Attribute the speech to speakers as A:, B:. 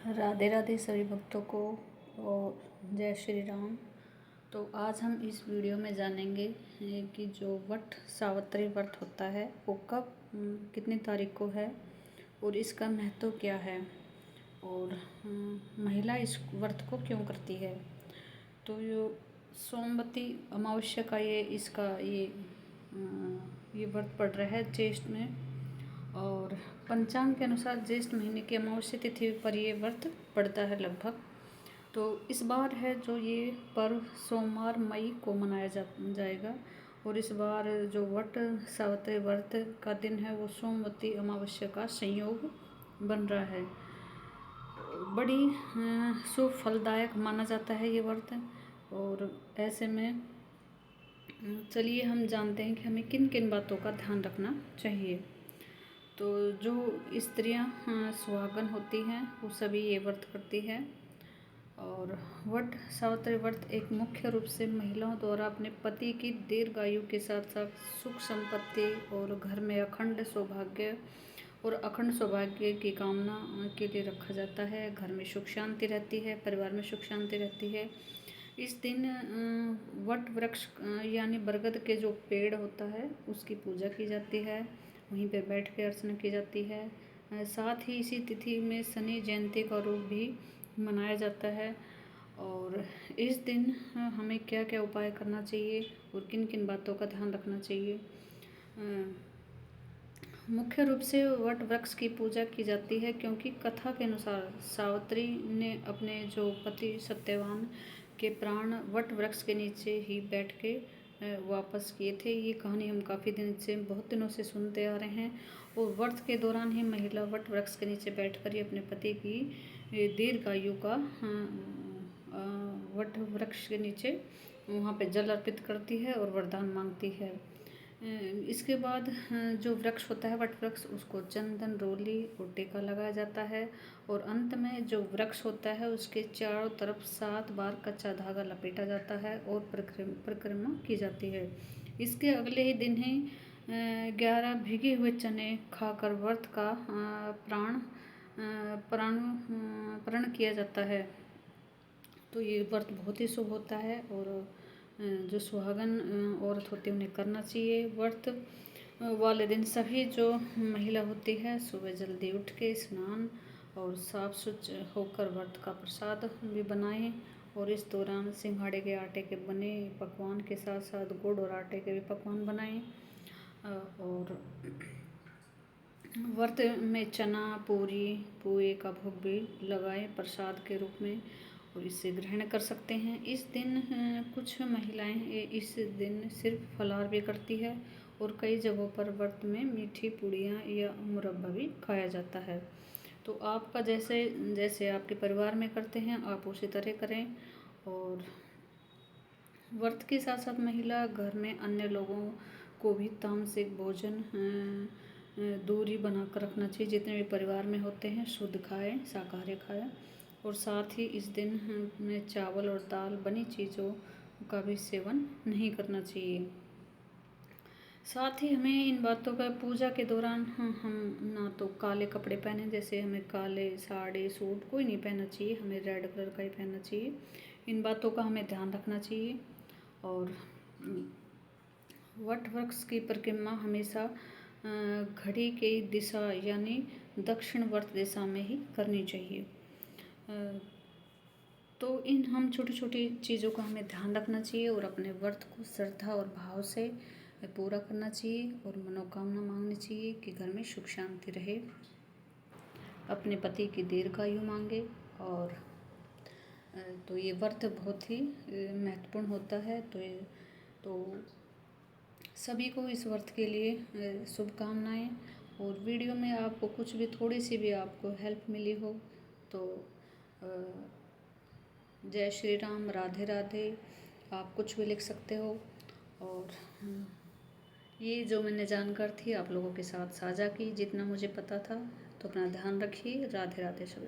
A: राधे राधे सभी भक्तों को और जय श्री राम। तो आज हम इस वीडियो में जानेंगे कि जो वट सावित्री व्रत होता है वो कब कितनी तारीख को है और इसका महत्व क्या है और महिला इस व्रत को क्यों करती है। तो ये सोमवती अमावस्या का ये व्रत पड़ रहा है ज्येष्ठ में और पंचांग के अनुसार ज्येष्ठ महीने की अमावस्या तिथि पर ये व्रत पड़ता है लगभग। तो इस बार है जो ये पर्व सोमवार मई को मनाया जाएगा और इस बार जो वट सावित्री व्रत का दिन है वो सोमवती अमावस्या का संयोग बन रहा है। बड़ी शुभ फलदायक माना जाता है ये व्रत। और ऐसे में चलिए हम जानते हैं कि हमें किन किन बातों का ध्यान रखना चाहिए। तो जो स्त्रियां सुहागन होती हैं वो सभी ये व्रत करती है। और वट सावित्री व्रत एक मुख्य रूप से महिलाओं द्वारा अपने पति की दीर्घायु के साथ साथ सुख संपत्ति और घर में अखंड सौभाग्य की कामना के लिए रखा जाता है। घर में सुख शांति रहती है, परिवार में सुख शांति रहती है। इस दिन वट वृक्ष यानी बरगद के जो पेड़ होता है उसकी पूजा की जाती है, वहीं पर बैठ के अर्चना की जाती है। साथ ही इसी तिथि में शनि जयंती का रूप भी मनाया जाता है। और इस दिन हमें क्या क्या उपाय करना चाहिए और किन किन बातों का ध्यान रखना चाहिए। मुख्य रूप से वट वृक्ष की पूजा की जाती है क्योंकि कथा के अनुसार सावित्री ने अपने जो पति सत्यवान के प्राण वट वृक्ष के नीचे ही बैठ के वापस किए थे। ये कहानी हम बहुत दिनों से सुनते आ रहे हैं और व्रत के दौरान ही महिला वट वृक्ष के नीचे बैठकर ही अपने पति की दीर्घायु का वट वृक्ष के नीचे वहाँ पे जल अर्पित करती है और वरदान मांगती है। इसके बाद जो वृक्ष होता है वट वृक्ष उसको चंदन रोली और टीका लगाया जाता है और अंत में जो वृक्ष होता है उसके चारों तरफ 7 बार कच्चा धागा लपेटा जाता है और परिक्रमा की जाती है। इसके अगले ही दिन ही 11 भीगे हुए चने खाकर व्रत का प्रण किया जाता है। तो ये व्रत बहुत ही शुभ होता है और जो सुहागन औरत होती है उन्हें करना चाहिए। व्रत वाले दिन सभी जो महिला होती है सुबह जल्दी उठ के स्नान और साफ सुथरा होकर व्रत का प्रसाद भी बनाएं और इस दौरान सिंघाड़े के आटे के बने पकवान के साथ साथ गुड़ और आटे के भी पकवान बनाएं। और व्रत में चना पूरी पुए का भोग भी लगाएं प्रसाद के रूप में और इसे ग्रहण कर सकते हैं। इस दिन कुछ महिलाएं इस दिन सिर्फ फलाहार भी करती है और कई जगहों पर व्रत में मीठी पूड़ियाँ या मुरब्बा भी खाया जाता है। तो आपका जैसे आपके परिवार में करते हैं आप उसी तरह करें। और व्रत के साथ साथ महिला घर में अन्य लोगों को भी तामसिक भोजन दूरी बनाकर रखना चाहिए। जितने भी परिवार में होते हैं शुद्ध खाएं, शाकाहारी खाएं और साथ ही इस दिन हमें चावल और दाल बनी चीज़ों का भी सेवन नहीं करना चाहिए। साथ ही हमें इन बातों का पूजा के दौरान हम ना तो काले कपड़े पहने, जैसे हमें काले साड़ी सूट कोई नहीं पहनना चाहिए, हमें रेड कलर का ही पहनना चाहिए। इन बातों का हमें ध्यान रखना चाहिए। और वट वृक्ष की परिक्रमा हमेशा घड़ी की दिशा यानी दक्षिणवर्त दिशा में ही करनी चाहिए। तो हम छोटी छोटी चीज़ों का हमें ध्यान रखना चाहिए और अपने व्रत को श्रद्धा और भाव से पूरा करना चाहिए और मनोकामना मांगनी चाहिए कि घर में सुख शांति रहे, अपने पति की दीर्घायु मांगे। और तो ये व्रत बहुत ही महत्वपूर्ण होता है। तो सभी को इस व्रत के लिए शुभकामनाएं। और वीडियो में आपको कुछ भी थोड़ी सी भी आपको हेल्प मिली हो तो जय श्री राम, राधे राधे आप कुछ भी लिख सकते हो। और ये जो मैंने जानकारी थी आप लोगों के साथ साझा की जितना मुझे पता था। तो अपना ध्यान रखिए। राधे राधे सभी।